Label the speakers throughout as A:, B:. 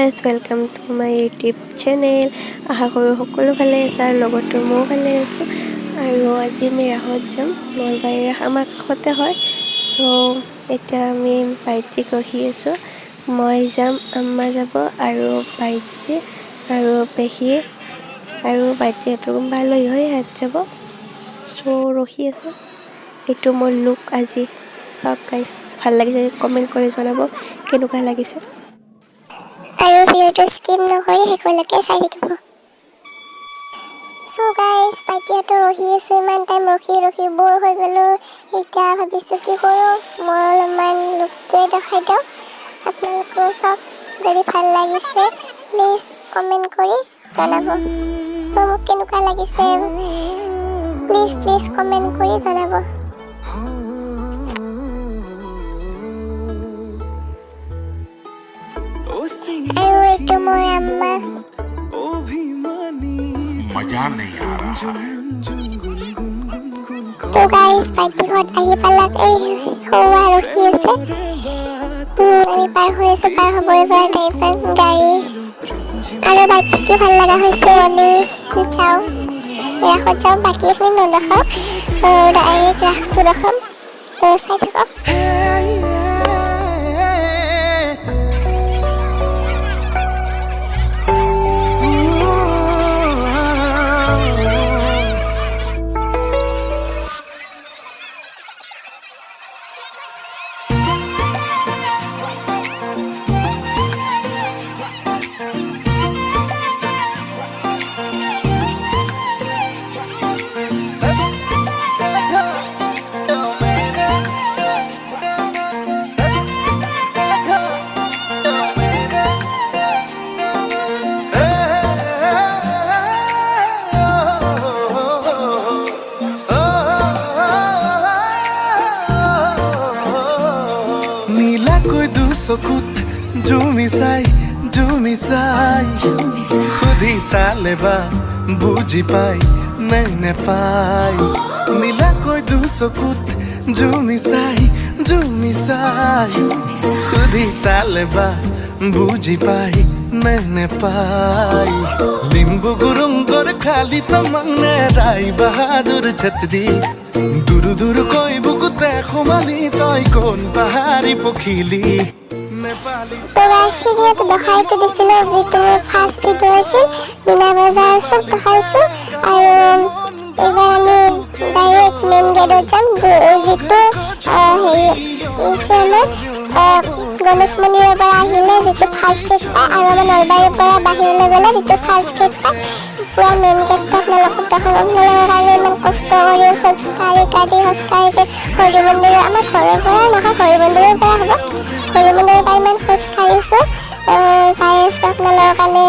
A: Viewers, welcome to my YouTube channel. আশা কৰোঁ সকলো ভালে আছে আৰু লগতো ময়ো ভালে আছোঁ। আৰু আজি আমি ৰাসত যাম। নলবাৰীৰ ৰাস আমাৰ কাষতে হয়। চ' এতিয়া আমি ভাইটিক ৰখি আছোঁ। মই যাম, আম্মা যাব আৰু ভাইটি আৰু পেহী আৰু ভাইটিহঁতৰ কোনোবা আলহী হয় সিহঁত যাব। চ' ৰখি আছোঁ। এইটো মোৰ লুক আজি। চাওক গাইজ, ভাল লাগিছে কমেণ্ট কৰি জনাব কেনেকুৱা লাগিছে।
B: আৰু ভিডিঅ'টো স্কিপ নকৰি শেষলৈকে চাই থাকিব। চ' গাইজ, ভাইটিহঁতো ৰখি আছোঁ। ইমান টাইম ৰখি বৰ হৈ গ'লোঁ। এতিয়া ভাবিছোঁ কি কৰোঁ, মই অলপমান লুকটোৱে দেখাই দিওঁ আপোনালোকেও চাওক। যদি ভাল লাগিছে প্লিজ কমেণ্ট কৰি জনাব। চ' মোক কেনেকুৱা লাগিছে প্লিজ কমেণ্ট কৰি জনাব। আৰু এইটো মোৰ আম্মা।
C: मजा नहीं आ रहा है।
B: তো গাইজ, ভাইটিহঁত আহি পালাক। এই সৌৱা ৰখি আছে। আমি পাৰ হৈ আছোঁ, পাৰ হ'ব এবাৰ টাইপৰ গাড়ী। আৰু ভাইটি কি ভাল লগা হৈছে, আমি যাওঁ ৰাসত যাওঁ। বাকীখিনি নেদেখাওঁ, ডাইৰেক্ট ৰাসটো দেখাম। চাই থাকক।
D: নীলাকৈ দুচকুত জুমি চাই সুধি চালে বা বুজি পাই নে নেপাই। নীলাকৈ দুচকুত জুমি চাই সুধি চালে বা বুজি পাই নে নেপাই। লিম্বু গুৰুংকৰ খালি তমংনে ৰায় বাহাদুৰ ছত্ৰী দূৰ কৈ বুকুতে সোমালি তই কোন পাহাৰী পখিলি নেপালী।
B: তো চিৰিয়াটো দেখাইতো দিছিলোঁ, যিটো মোৰ ফাৰ্ষ্ট ভিডিঅ' আছিল। মীনা বজাৰ চব দেখাইছোঁ। আৰু এইবাৰ আমি ডাইৰেক্ট মেইন গেটত যাম, যিটো গণেশ মন্দিৰৰ পৰা আহিলে যিটো ফাৰ্ষ্ট গেট পায়, আৰু আমাৰ নলবাৰীৰ পৰা বাহিৰলৈ গ'লে যিটো ফাৰ্ষ্ট গেট পায়। পুৰা মেইন গেটটো আপোনালোকক দেখাব। আপোনালোকৰ কাৰণে ইমান কষ্ট কৰি খোজকাঢ়ি হৰি মন্দিৰ, আমাৰ ঘৰৰ পৰা নহয়, হৰি মন্দিৰৰ পৰা হ'ব। হৰি মন্দিৰৰ পৰা ইমান খোজকাঢ়িছোঁ, চাই আছোঁ আপোনালোকৰ কাৰণে।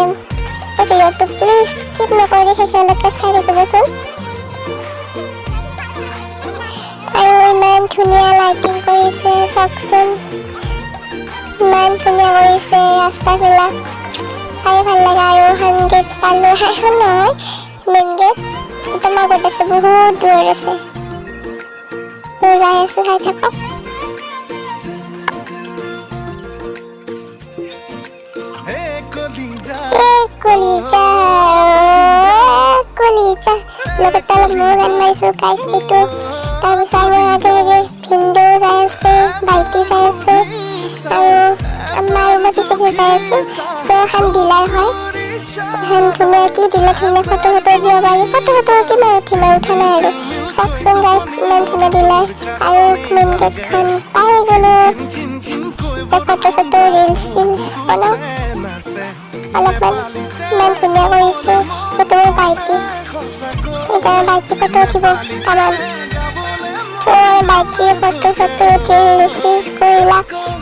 B: তো ভিডিঅ'টো প্লিজ স্কিপ নকৰি শেষলৈকে চাই থাকিবচোন। আৰু ইমান ধুনীয়া লাইটিং কৰিছে চাওকচোন, ইমান ধুনীয়া কৰিছে ৰাস্তাবিলাক, চাই ভাল লাগে। আৰু এখন গেট পালোঁ, এখন নহয় মেইন গেট, একদম আগত আছে, বহুত দূৰত আছে। যাই আছোঁ, চাই থাকক। কলিজা লগতে অলপ ময়ো গান মাৰিছোঁ গাইছ এইটো। তাৰপিছত আমাৰ আগে ভিনদেউ যাই আছে, ভাইটি যাই আছে, আৰু আমাৰ মই পিছে যাই আছোঁ। চ' এখন ডিলাৰ হয়, এখন ধুনীয়া কি ডিলাৰ ধুনীয়া ফটো দিব পাৰি। ফটো কিমান উঠিম আৰু উঠা নাই আৰু। চাওকচোন গাইছ, ইমান ধুনীয়া ডিলাৰ। আৰু মেইন গেটখন পাই গ'লোঁ। ফটো চটো ৰিলচ বনাওঁ অলপমান, ইমান ধুনীয়া কৰিছে। সেইটো মোৰ ভাইটি, সেইকাৰণে ভাইটি ফটো উঠিব তামাম। চ' ভাইটি ফটো চটো উঠি ৰিলচ কৰিলা,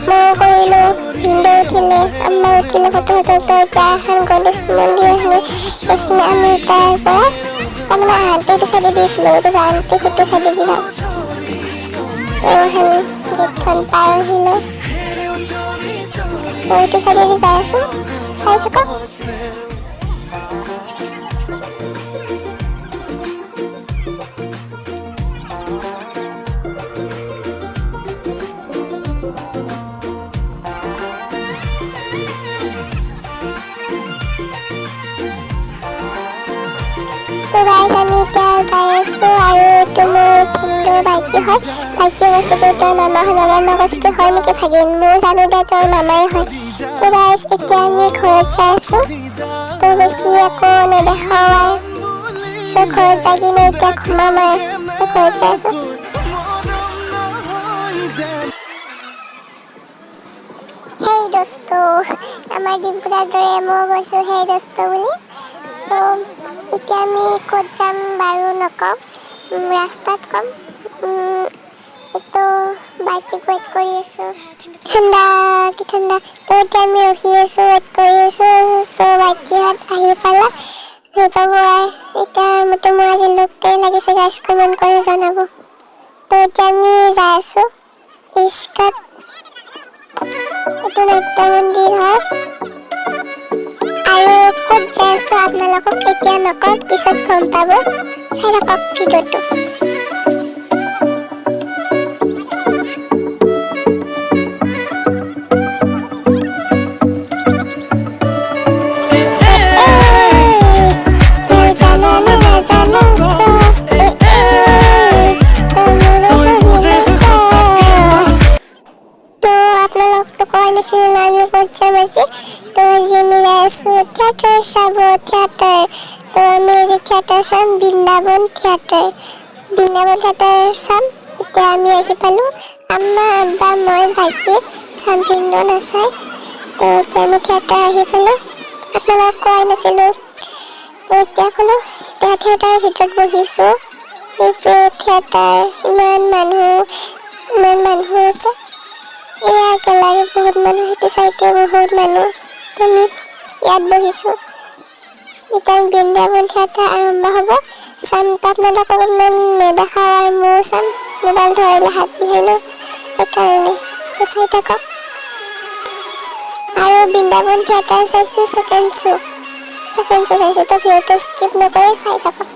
B: ময়ো কৰিলোঁ, ভিনদেউ উঠিলে, আম্মা উঠিলে ফটো চটো। এতিয়া এখন গণেশ মন্দিৰ এইখিনি আমি তাৰ পৰা তাৰমানে আহোঁতে এইটো চাইডে দিছিলোঁ, এইটো যাওঁতে সেইটো চাইডে দি যাওঁ। এইখন গেটখন পাৰ আহিলোঁ, এইটো চাইডেদি যাই আছোঁ, চাই থাকক। গাইছ আমি এতিয়া যাই আছো আৰু এইটো মোৰ ভিনদেউ ভাইটি হয়। ভাইটিয়ে কৈছে কি তই মামা হয় মামা, মই কৈছো কি হয় নেকি ভাগিন, মোৰ জানো দে তোৰ মামাই হয়। তো গাইছ এতিয়া আমি ঘৰত যাই আছো, তো বেছি একো নেদেখাও আৰু। তো ঘৰত যাই কিনে এতিয়া ঘুমাম আৰু, তো ঘৰত যাই আছো। হেই দোস্ত, আমাৰ ডিম্পুদাৰ দৰে মই কৈছো হেই দোস্ত বুলি। তো এতিয়া আমি ক'ত যাম বাৰু নকওঁ, ৰাস্তাত ক'ম। এইটো বাইটিক ৱেইট কৰি আছো, ঠাণ্ডা কি ঠাণ্ডা। তো এতিয়া আমি ৰখি আছো, ৱেইট কৰি আছো। তো বাইটিহঁত আহি পালে, পাব এতিয়া মই আজি লোকেই লাগিছে গাইছ, কমেণ্ট কৰি জনাব। তো এতিয়া আমি যাই আছো ৰিস্কাত। এইটো নাট্য মন্দিৰ হয় আৰু ক'ত যাই আছো আপোনালোকক এতিয়া নকওঁ, পিছত গম পাব, চাই থাকক ভিডিঅ'টো। আমি ক'ত যাম আজি, তো আজি আমি যাই আছো থিয়েটাৰ চাব, থিয়েটাৰ। তো আমি আজি থিয়েটাৰ চাম, বৃন্দাবন থিয়েটাৰ চাম। এতিয়া আমি আহি পালো, আম্মা আব্বা মই ভাইটি চাম, ভিনদেউ নাচায়। তো এতিয়া আমি থিয়েটাৰ আহি পালো, আপোনালোকক কোৱাই নাছিলো। তো এতিয়া ক'লো, এতিয়া থিয়েটাৰৰ ভিতৰত বহিছো। থিয়েটাৰ ইমান মানুহ আছে। এয়া গেলাৰী বহুত মানুহ, সেইটো চাইডে বহুত মানুহ। আমি ইয়াত বহিছো, এতিয়া বৃন্দাবন থিয়েটাৰ আৰম্ভ হ'ব, চাম। আপোনালোকক ইমান নেদেখাওঁ আৰু ময়ো চাম, মোবাইল ধৰিলে হাত বিহে ন, সেইকাৰণে চাই থাকক। আৰু বৃন্দাবন থিয়েটাৰ চাইছো ছেকেণ্ড শ্ব' চাইছো, তো ভিডিঅ'টো স্কিপ নকৰি চাই থাকক।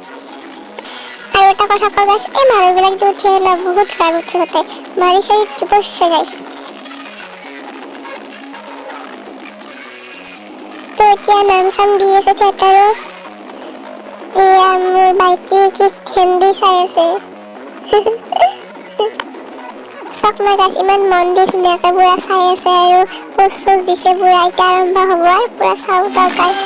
B: আৰু এটা কথা কওঁ গাইছ, এই মানুহবিলাক যে উঠি আহিলে বহুত ৰাগ উঠে, তাতে মাৰি চাৰি বসে যায়। তো এতিয়া নাম চাম দি আছে থিয়েটাৰৰ। এয়া মোৰ ভাইটি কি হিন্দী চাই আছে। চাওক না গাইছ, ইমান মন দি ধুনীয়াকৈ পুৰা চাই আছে আৰু পোজ চোজ দিছে পুৰা। এতিয়া আৰম্ভ হ'ব আৰু পুৰা চাওক গাইছ।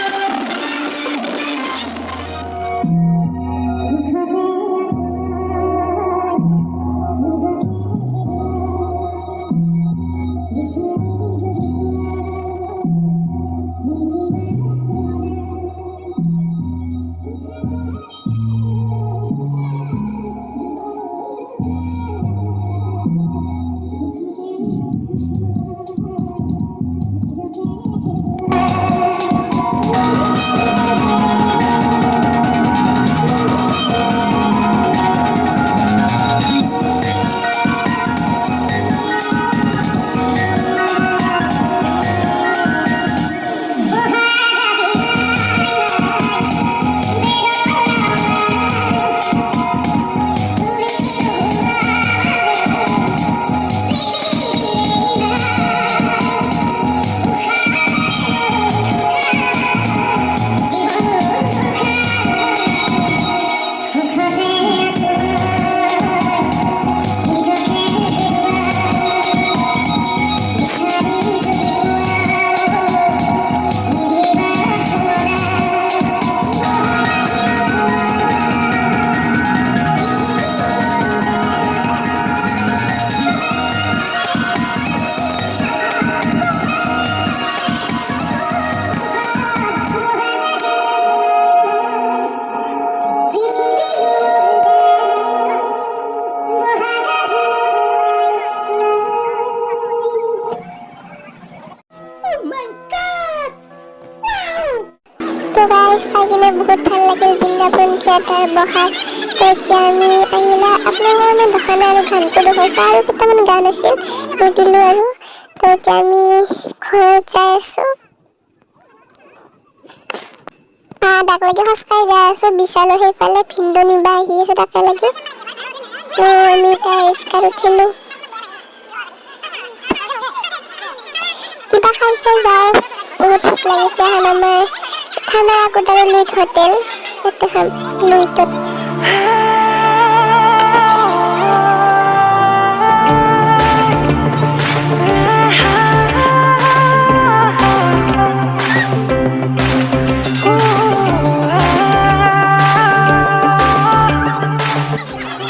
B: তো গাইছ চাই কিনে বহুত ভাল লাগিল বৃন্দাবন থিয়েটাৰ বহাত। তো এতিয়া আমি আহিলে আপোনালোকৰ মানে দেখা নাই আৰু গানটো দেখাইছোঁ, আৰু কেইটামান গান আছিল নিদিলোঁ আৰু। তো এতিয়া আমি ঘৰত যাই আছোঁ, তাকলৈকে খোজকাঢ়ি যাই আছোঁ বিশালৰ সেইফালে, ভিনদেউ নিবা আহি আছে তাকলৈকে। তো আমি এতিয়া ৰিস্কাত উঠিলোঁ, কিবা খাইছে যাওঁ, বহুত ভোক লাগিছে এখন আমাৰ থানাৰ আগত আৰু লুইত হোটেল ইয়াতে খাম লুইতত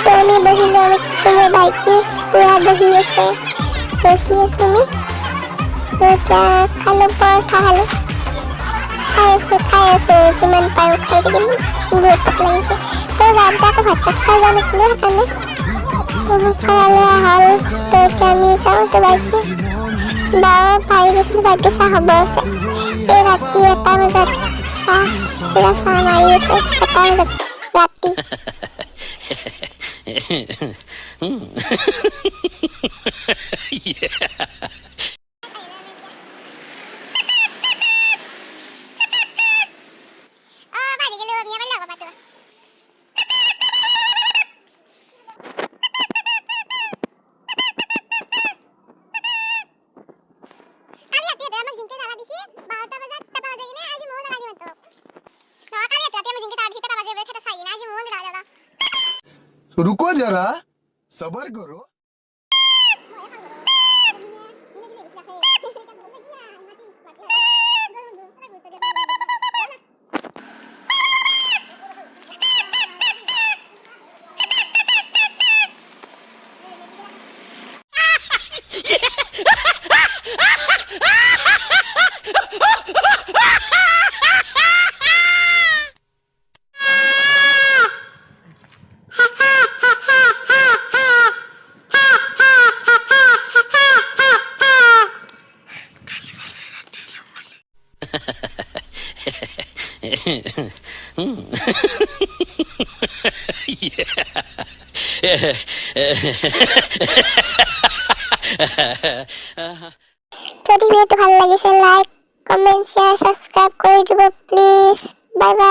B: তো আমি বহিলো আমি তোমাৰ বাইকে পুৰা বহি আছে ৰখি আছো আমি তো এতিয়া খালো পৰঠা খাই আছো যিমান পাৰো খাই থাকিম বহুত ভোক লাগিছে তো যাওঁতে আকৌ ভাত চাত খাই যোৱা নাছিলো সেইকাৰণে খালে হ'ল তো এতিয়া আমি যাওঁ তো বাইকে পাৰি গৈছিলো বাইকে চাহ খাব আছে এই ৰাতি 1টা বজাত চাহ পুৰা চাহ মাৰি আছে 1টা বজাত ৰাতি
E: रुको जरा सबर करो যদি ভিডিওটো ভাল লাগিছে লাইক কমেন্ট শেয়ার সাবস্ক্রাইব করে দিব প্লিজ বাই বাই